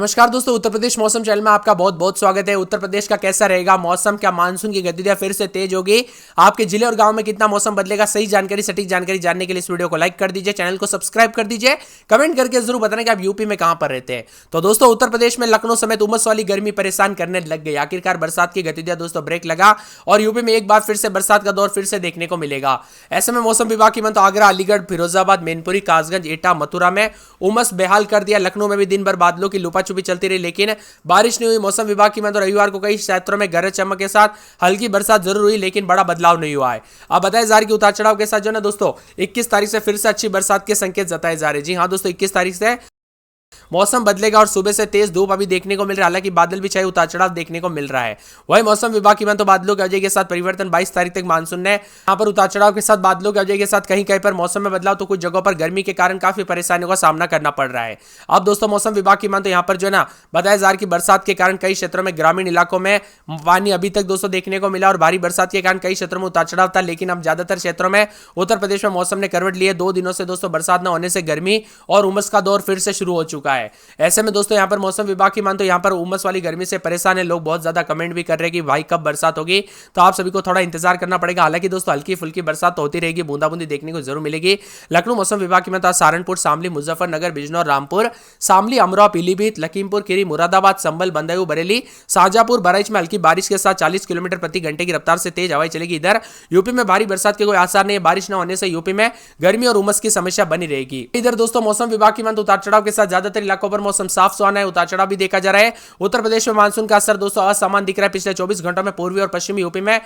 नमस्कार दोस्तों, उत्तर प्रदेश मौसम चैनल में आपका बहुत बहुत स्वागत है। उत्तर प्रदेश का कैसा रहेगा मौसम, क्या मानसून की गतिविधियां फिर से तेज होगी, आपके जिले और गांव में कितना मौसम बदलेगा, सही जानकारी सटीक जानकारी जानने के लिए इस वीडियो को लाइक कर दीजिए, चैनल को सब्सक्राइब कर दीजिए, कमेंट करके जरूर बताना कि आप यूपी में कहां पर रहते हैं। तो दोस्तों, उत्तर प्रदेश में लखनऊ समेत उमस वाली गर्मी परेशान करने लग गई। आखिरकार बरसात की गतिविधियां दोस्तों ब्रेक लगा और यूपी में एक बार फिर से बरसात का दौर फिर से देखने को मिलेगा। ऐसे में मौसम विभाग की माने तो आगरा, अलीगढ़, फिरोजाबाद, मैनपुरी, कासगंज, एटा, मथुरा में उमस बेहाल कर दिया। लखनऊ में भी दिन भर बादलों की लुपाछुपी चलती रही, लेकिन बारिश नहीं हुई। मौसम विभाग की माने तो रविवार को कई क्षेत्रों में गरज चमक के साथ हल्की बरसात जरूर हुई, लेकिन बड़ा बदलाव नहीं हुआ है। अब बताया जा रहा है कि उतार चढ़ाव के साथ जो ना दोस्तों 21 तारीख से फिर से अच्छी बरसात के संकेत जताए जा रहे हैं। जी हां दोस्तों, 21 तारीख से मौसम बदलेगा और सुबह से तेज धूप अभी देखने को मिल रहा है। हालांकि बादल भी छाए, उतार चढ़ाव देखने को मिल रहा है। वही मौसम विभाग की माने तो बादलों की वजह के साथ परिवर्तन 22 तारीख तक मानसून ने यहां पर उतार चढ़ाव के साथ बादलों की वजह के साथ कहीं कहीं पर मौसम में बदलाव, तो कुछ जगहों पर गर्मी के कारण काफी परेशानियों का सामना करना पड़ रहा है। अब दोस्तों मौसम विभाग की माने तो यहाँ पर जो है ना बताया जा रहा है कि बरसात के कारण कई क्षेत्रों में ग्रामीण इलाकों में पानी अभी तक दोस्तों देखने को मिला और भारी बरसात के कारण कई क्षेत्रों में उतार चढ़ाव था। लेकिन अब ज्यादातर क्षेत्रों में उत्तर प्रदेश में मौसम ने करवट ली है। 2 दिनों से दोस्तों बरसात न होने से गर्मी और उमस का दौर फिर से शुरू हो चुका है। ऐसे में दोस्तों यहाँ पर मौसम विभाग की मान तो यहाँ पर उमस वाली गर्मी से परेशान है लोग। बहुत ज्यादा कमेंट भी कर रहे हैं कि भाई कब बरसात होगी, तो आप सभी को थोड़ा इंतजार करना पड़ेगा। हालांकि दोस्तों हल्की फुल्की बरसात तो होती रहेगी, बूंदाबूंदी देखने को जरूर मिलेगी। लखनऊ मौसम विभाग की मान तो सहारनपुर, शामली, मुजफ्फरनगर, बिजनौर, रामपुर, शामली, अमरोहा, पीलीभीत, लखीमपुर खीरी, मुरादाबाद, संभल, बदायूं, बरेली, शाहजहांपुर, बहराइच में हल्की बारिश के साथ 40 किलोमीटर प्रति घंटे की रफ्तार से तेज हवाएं चलेगी। इधर यूपी में भारी बरसात के कोई आसार नहीं है। बारिश न होने से यूपी में गर्मी और उमस की समस्या बनी रहेगी। इधर दोस्तों मौसम विभाग की मान तो उतार चढ़ाव के साथ ज्यादातर इलाकों पर मौसम साफ सुहाना है, उतार चढ़ाव भी देखा जा रहा है। उत्तर प्रदेश में मानसून का असर दोस्तों असमान दिख रहा है। पिछले 24 घंटों में पूर्वी और पश्चिमी यूपी में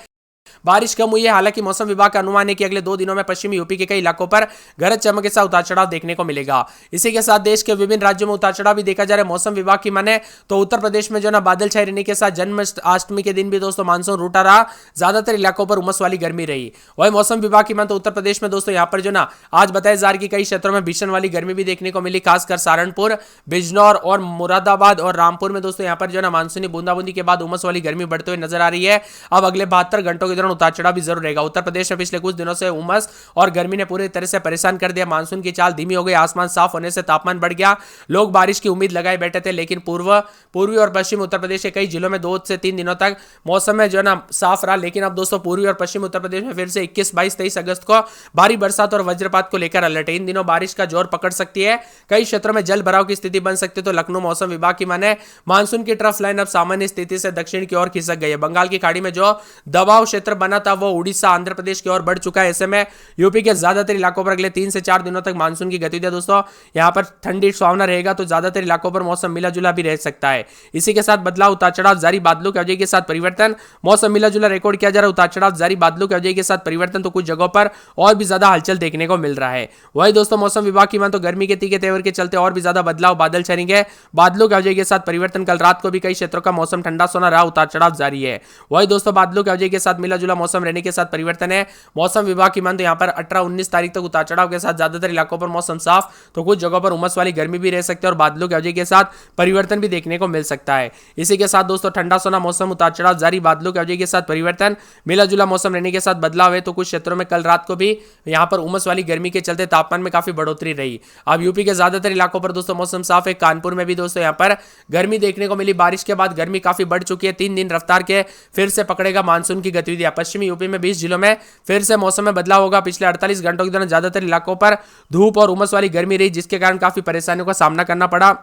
बारिश कम हुई है। हालांकि मौसम विभाग का अनुमान है कि अगले 2 दिनों में पश्चिमी यूपी के कई इलाकों पर गरज चमक के साथ उतार चढ़ाव देखने को मिलेगा। इसी के साथ देश के विभिन्न राज्यों में उतार चढ़ाव भी देखा जा रहा है। मौसम विभाग की माने तो उत्तर प्रदेश में जो ना बादल छाए रहने के साथ जन्माष्टमी के दिन भी दोस्तों मानसून रूठा रहा। ज्यादातर इलाकों पर उमस वाली गर्मी रही। वही मौसम विभाग की माने तो उत्तर प्रदेश में दोस्तों यहाँ पर जो ना आज बताया जा रहा है कि कई क्षेत्रों में भीषण वाली गर्मी भी देखने को मिली। खासकर सहारनपुर, बिजनौर और मुरादाबाद और रामपुर में दोस्तों यहाँ पर जो ना मानसूनी बूंदाबूंदी के बाद उमस वाली गर्मी बढ़ते हुए नजर आ रही है। अब अगले 72 घंटों के दौरान उतार चढ़ाव भी जरूर रहेगा। उत्तर प्रदेश में पिछले कुछ दिनों से उमस और गर्मी ने पूरी तरह से परेशान कर दिया। मानसून की चाल धीमी हो गई, आसमान साफ होने से तापमान बढ़ गया। लोग बारिश की उम्मीद लगाए बैठे थे, लेकिन पूर्वी और पश्चिमी उत्तर प्रदेश के कई जिलों में 2 से 3 दिनों तक मौसम में जो है ना साफ रहा। लेकिन अब दोस्तों पूर्वी और पश्चिमी उत्तर प्रदेश में फिर से 21, 22, 23 अगस्त को भारी बरसात और वज्रपात को लेकर अलर्ट है। इन दिनों बारिश का जोर पकड़ सकती है, कई क्षेत्रों में जल भराव की स्थिति बन सकती है। तो लखनऊ मौसम विभाग की माने मानसून की ट्रफ लाइन अब सामान्य स्थिति से दक्षिण की ओर खिसक गई है। बंगाल की खाड़ी में जो दबाव क्षेत्र बना था वो उड़ीसा, आंध्र प्रदेश की ओर बढ़ चुका है। ऐसे में यूपी के ज्यादातर इलाकों पर अगले 3 से 4 दिनों तक मानसून की गतिविधियां दोस्तों यहां पर ठंडी सुहावना रहेगा। तो ज्यादातर इलाकों पर मौसम मिला जुला भी रह सकता है। इसी के साथ बदलाव, उतार चढ़ाव जारी, बादलों की वजह के साथ परिवर्तन, मौसम मिला जुला रिकॉर्ड किया जा रहा है। उतार चढ़ाव जारी, बादलों की वजह के साथ परिवर्तन, तो कुछ जगहों पर और भी ज्यादा हलचल देखने को मिल रहा है। वही दोस्तों मौसम विभाग की मान तो गर्मी के तीखे तेवर के चलते और भी ज्यादा बदलाव, बादल छाएंगे, बादलों की वजह के साथ परिवर्तन। कल रात को भी कई क्षेत्रों का मौसम ठंडा सोना रहा, उतार चढ़ाव जारी है। वही दोस्तों बादलों की वजह के साथ मिला जुला मौसम रहने के साथ परिवर्तन है। मौसम विभाग की मान तो यहाँ पर 18-19 तारीख तक उतार चढ़ाव के साथ ज्यादातर इलाकों पर मौसम साफ, तो कुछ जगहों पर उमस वाली गर्मी भी रह सकती है और बादलों की वजह के साथ परिवर्तन भी देखने को मिल सकता है। इसी के साथ दोस्तों ठंडा सोना मौसम, उतार चढ़ाव जारी, बादलों की वजह के साथ परिवर्तन, मिला जुला मौसम रहने के साथ बदलाव है। तो कुछ क्षेत्रों में कल रात को भी यहाँ पर उमस वाली गर्मी के चलते तापमान में काफी बढ़ोतरी रही। अब यूपी के ज्यादातर इलाकों पर दोस्तों मौसम साफ है। कानपुर में भी दोस्तों यहाँ पर गर्मी देखने को मिली। बारिश के बाद गर्मी काफी बढ़ चुकी है। 3 दिन रफ्तार के फिर से पकड़ेगा मानसून की गतिविधियां। पश्चिमी यूपी में 20 जिलों में फिर से मौसम में बदलाव होगा। पिछले 48 घंटों के दौरान ज्यादातर इलाकों पर धूप और उमस वाली गर्मी रही, जिसके कारण काफी परेशानियों का सामना करना पड़ा।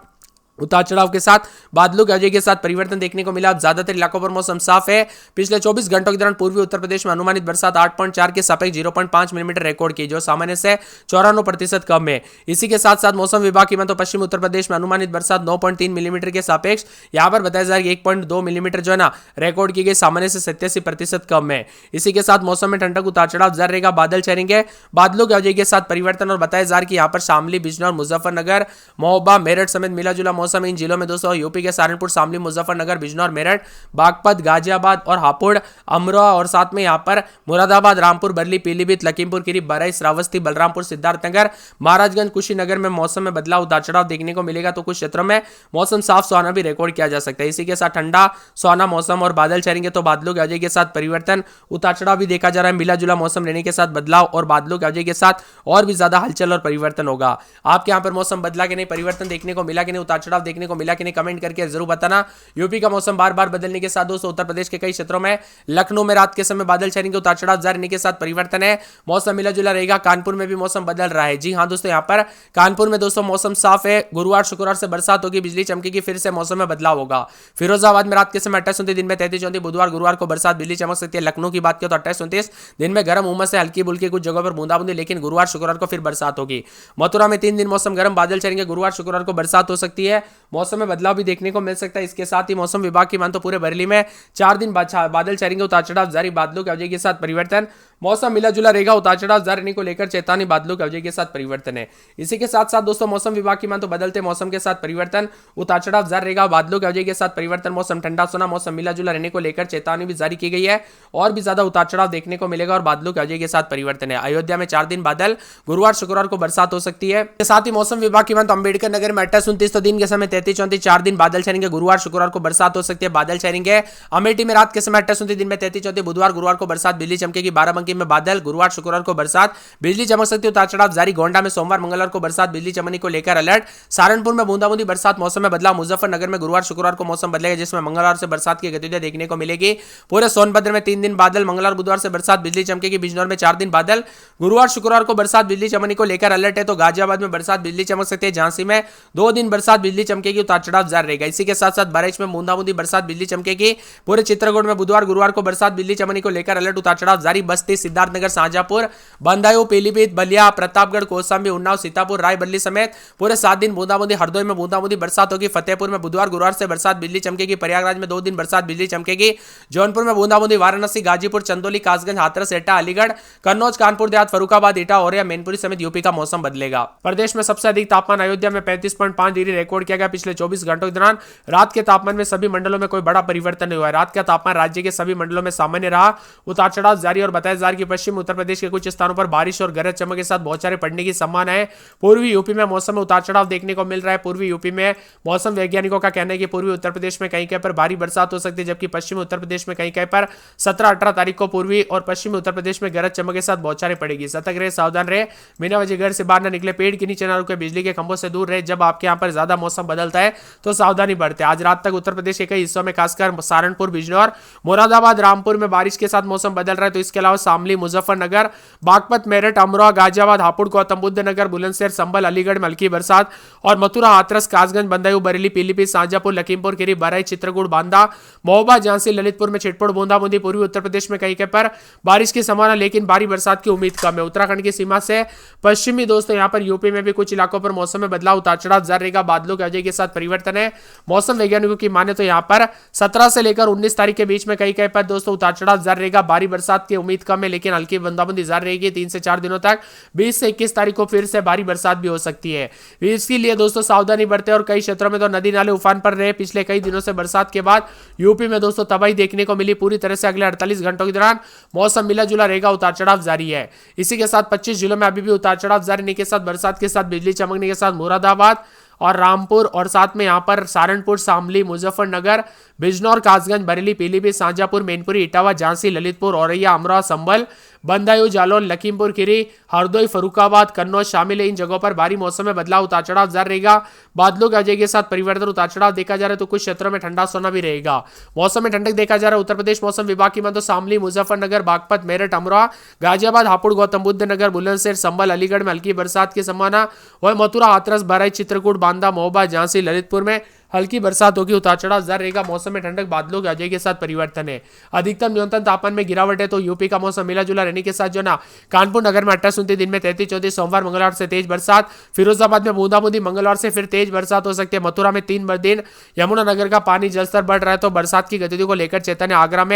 उतार चढ़ाव के साथ बादलों की वजह के साथ परिवर्तन देखने को मिला। अब ज्यादातर इलाकों पर मौसम साफ है। पिछले 24 घंटों के दौरान पूर्वी उत्तर प्रदेश में अनुमानित बरसात 8.4 के सापेक्ष 0.5 मिलीमीटर रिकॉर्ड की, जो सामान्य से 94% कम है। इसी के साथ साथ मौसम विभाग की तो पश्चिमी उत्तर प्रदेश में अनुमानित बरसात 9.3 मिलीमीटर के सापेक्ष यहाँ पर बताया जा रहा है 1.2 मिलीमीटर जो है ना रिकॉर्ड की गई, सामान्य से 87% कम है। इसी के साथ मौसम में ठंडक, उतार चढ़ाव जारी रहेगा, बादल छाएंगे, बादलों की वजह के साथ परिवर्तन। और बताया जा रहा है कि यहाँ पर शामली, बिजनौर, मुजफ्फरनगर, महोबा, मेरठ समेत मिला जुला मौसम। इन जिलों में दोस्तों यूपी के सहारनपुर, शामली, मुजफ्फरनगर, बिजनौर, मेरठ, बागपत, गाजियाबाद और हापुड़, अमरोहा और साथ में यहाँ पर मुरादाबाद, रामपुर, बरेली, पीलीभीत, लखीमपुर खीरी, बहराइच, श्रावस्ती, बलरामपुर, सिद्धार्थनगर, महाराजगंज, कुशीनगर में मौसम में बदलाव, उतार चढ़ाव देखने को मिलेगा। तो कुछ क्षेत्रों में मौसम साफ सुहाना भी रिकॉर्ड किया जा सकता है। इसी के साथ ठंडा सुहाना मौसम और बादल छाएंगे, तो बादलों की वजह के साथ परिवर्तन, उतार चढ़ाव भी देखा जा रहा है। मिला जुला मौसम रहने के साथ बदलाव और बादलों की वजह के साथ और भी ज्यादा हलचल और परिवर्तन होगा। आपके यहाँ पर मौसम बदला कि नहीं, परिवर्तन देखने को मिला कि नहीं, उतार चढ़ाव चढ़ाव देखने को मिला कि नहीं, कमेंट करके जरूर बताना। यूपी का मौसम बार बार बदलने के साथ दोस्तों उत्तर प्रदेश के कई क्षेत्रों में, लखनऊ में रात के समय बादल छाने के उतार चढ़ाव जारी रहने के साथ परिवर्तन है, मौसम मिला जुला रहेगा। कानपुर में भी मौसम बदल रहा है। जी हां दोस्तों, यहां पर कानपुर में दोस्तों मौसम साफ है। गुरुवार शुक्रवार से बरसात होगी, बिजली चमकेगी, फिर से मौसम में बदलाव होगा। फिरोजाबाद में रात के समय 28-29, दिन में 33-34, बुधवार गुरुवार को बरसात बिजली चमक सकती है। लखनऊ की बात करें तो 28-29, दिन में गर्म उमस से हल्की बुल्की, कुछ जगहों पर बूंदाबूंदी, लेकिन गुरुवार शुक्रवार को फिर बरसात होगी। मथुरा में 3 दिन मौसम गर्म, बादल चलेंगे, गुरुवार शुक्रवार को बरसात हो सकती है। मौसम में बदलाव भी देखने को मिल सकता है। इसके साथ ही मौसम विभाग की मान तो पूरे बरेली में 4 दिन बादल चलेंगे, उतार चढ़ाव जारी, बादलों की अवधि के साथ परिवर्तन, मौसम मिला जुला रहेगा, उतार चढ़ाव जारी रहने को लेकर चेतावनी, बादलों की अवधि के साथ परिवर्तन है। इसी के साथ साथ दोस्तों मौसम विभाग की मान तो बदलते मौसम के साथ परिवर्तन, उतार चढ़ाव जारी रहेगा, बादलों की अवधि के साथ परिवर्तन, मौसम ठंडा सुना, मौसम मिला जुला रहने को लेकर चेतावनी भी जारी की गई है। और भी ज्यादा उतार चढ़ाव देखने को मिलेगा और बादलों की अवधि के साथ परिवर्तन है। अयोध्या में 4 दिन बादल, गुरुवार शुक्रवार को बरसात हो सकती है। साथ ही मौसम विभाग की मान तो अंबेडकर नगर में 28-29, तो दिन के समय 33-34, 4 दिन बादल छाएंगे, गुरुवार शुक्रवार को बरसात हो सकती है, बादल छाएंगे। अमेठी में रात के समय 28-29, दिन में 33-34, बुधवार गुरुवार को बरसात बिजली चमकेगी। बाराबंकी में बादल, गुरुवार शुक्रवार को बरसात बिजली चमक सकती है, उतार चढ़ाव जारी। गोंडा में सोमवार मंगलवार को बरसात बिजली चमकने को लेकर अलर्ट। सहारनपुर में बूंदाबूंदी बरसात, मौसम में बदलाव। मुजफ्फरनगर में गुरुवार शुक्रवार को मौसम बदलेगा, जिसमें मंगलवार से बरसात की गतिविधियां देखने को मिलेगी। पूरे सोनभद्र में 3 दिन बादल, मंगलवार बुधवार से बरसात बिजली चमकेगी। बिजनौर में 4 दिन बादल, गुरुवार शुक्रवार को बरसात बिजली चमकने को लेकर अलर्ट है। तो गाजियाबाद में बरसात बिजली चमक सकती है। झांसी में 2 दिन बरसात बिजली चमकेगी, उतार चढ़ाव जारी रहेगा। इसी के साथ साथ बहराइच में बूंदाबूंदी बरसात बिजली चमकेगी। पूरे चित्रकूट में बुधवार गुरुवार को बरसात बिजली चमकने को लेकर अलर्ट, उतार चढ़ाव जारी। बस्ती, सिद्धार्थनगर, शाहजहांपुर, बंदायूं, पीलीभीत, बलिया, प्रतापगढ़, कौशाम्बी, उन्नाव, सीतापुर, रायबरेली समेत पूरे 7 दिन बूंदाबूंदी। हरदोई में बूंदाबूंदी बरसात होगी। फतेहपुर में बुधवार गुरुवार से बरसात बिजली चमकेगी। प्रयागराज में 2 दिन बरसात बिजली चमकेगी। जौनपुर में बूंदाबूंदी। वाराणसी, गाजीपुर, चंदौली, कासगंज, हाथरस, एटा, अलीगढ़, कन्नौज, कानपुर देहात, फर्रुखाबाद, एटा, औरैया, मैनपुरी समेत यूपी का मौसम बदलेगा। प्रदेश में सबसे अधिक तापमान अयोध्या में 35.5 डिग्री रिकॉर्ड किया गया पिछले 24 घंटों के दौरान। रात के तापमान में सभी मंडलों में कोई बड़ा परिवर्तन नहीं हुआ है। रात का तापमान राज्य के सभी मंडलों में सामान्य रहा, उतार चढ़ाव जारी। और बताया जा रहा है कि पश्चिम उत्तर प्रदेश के कुछ स्थानों पर बारिश और गरज चमक के साथ बौछारें पड़ने की संभावना है। पूर्वी यूपी में मौसम में उतार चढ़ाव देखने को मिल रहा है। पूर्वी यूपी में मौसम वैज्ञानिकों का कहना है कि पूर्वी उत्तर प्रदेश में कहीं कहीं पर भारी बरसात हो सकती है, जबकि पश्चिमी उत्तर प्रदेश में कहीं कहीं पर 17-18 तारीख को पूर्वी और पश्चिमी उत्तर प्रदेश में गरज चमक के साथ बौछारें पड़ेगी। सतर्क रहे, सावधान रहे, बिना वजह घर से बाहर न निकले, पेड़ के नीचे न रुके, बिजली के खंभों से दूर रहे। जब आपके यहाँ पर ज्यादा मौसम बदलता है तो सावधानी बरते। आज रात तक उत्तर प्रदेश के कई हिस्सों में खासकर सहारनपुर, बिजनौर, मुरादाबाद, रामपुर में बारिश के साथ मौसम बदल रहा है। तो इसके अलावा शामली, मुजफ्फरनगर, बागपत, मेरठ, अमरोहा, गाजियाबाद, हापुड़, गौतम बुद्ध नगर, बुलंदशहर, संभल, अलीगढ़ में हल्की बरसात। और मथुरा, हाथरस, कासगंज, बंदायूं, बरेली, पीलीभीत, शाहजहांपुर, लखीमपुर खीरी, बहराइच, चित्रकूट, बांदा, महोबा, झांसी, ललितपुर में छिटपुट बूंदाबूंदी। पूर्वी उत्तर प्रदेश में कहीं पर बारिश की संभावना, लेकिन भारी बरसात की उम्मीद कम है। उत्तराखंड की सीमा से पश्चिमी दोस्तों यहाँ पर यूपी में भी कुछ इलाकों पर मौसम में बदलाव, उतार चढ़ाव जारी रहेगा। बादलों की वजह के साथ परिवर्तन है। मौसम वैज्ञानिकों की माने तो यहाँ पर 17 से लेकर 19 तारीख के बीच में कहीं कहीं पर दोस्तों उतार चढ़ाव जारी रहेगा। भारी बरसात की उम्मीद कम है, लेकिन हल्की बूंदाबूंदी जारी रहेगी 3 से 4 दिनों तक। 20 से 21 तारीख को फिर से भारी बरसात भी हो सकती है। इसके लिए दोस्तों सावधानी बरते। और कई क्षेत्रों में तो नदी नाले उफान पर रहे। पिछले कई दिनों से बरसात के बाद यूपी में दोस्तों तबाही देखने को मिली। पूरी तरह से अगले 48 घंटों के दौरान मौसम मिला जुला रहेगा, उतार चढ़ाव जारी है। इसी के साथ 25 जिलों में अभी भी उतार चढ़ाव जारी रहने के साथ बरसात के साथ बिजली चमकने के साथ मुरादाबाद और रामपुर और साथ में यहां पर सहारनपुर, शामली, मुजफ्फरनगर, बिजनौर, कासगंज, बरेली, पीलीभीत, शाहजहांपुर, मैनपुरी, इटावा, झांसी, ललितपुर, औरैया, अमरोहा, संभल, बंदायूं, जालौन, लखीमपुर खीरी, हरदोई, फर्रुखाबाद, कन्नौज शामिल है। इन जगहों पर भारी मौसम में बदलाव, उतार चढ़ाव जारी रहेगा। बादलों की वजह के साथ परिवर्तन, उतार चढ़ाव देखा जा रहा है। तो कुछ क्षेत्रों में ठंडा सोना भी रहेगा। मौसम में ठंडक देखा जा रहा है। उत्तर प्रदेश मौसम विभाग की माने तो शामली, मुजफ्फरनगर, बागपत, मेरठ, अमरोहा, गाजियाबाद, हापुड़, गौतम बुद्ध नगर, बुलंदशहर, संभल, अलीगढ़ में हल्की बरसात की संभावना। वह मथुरा, हाथरस, बहराइच, चित्रकूट, बांदा, महोबा, झांसी, ललितपुर में हल्की बरसात होगी, उतार चढ़ाव जारी रहेगा। मौसम में ठंडक, बादलों की वजह के साथ परिवर्तन है। अधिकतम न्यूनतम तापमान में गिरावट है। तो यूपी का मौसम मिला जुला रहने के साथ जो ना कानपुर नगर में 28-29, दिन में 33-34, सोमवार मंगलवार से तेज बरसात। फिरोजाबाद में बूंदाबूंदी, मंगलवार से फिर तेज बरसात हो सकती है। मथुरा में 3 दिन यमुना नगर का पानी जलस्तर बढ़ रहा है, तो बरसात की गतिविधि को लेकर चेतावनी। आगरा में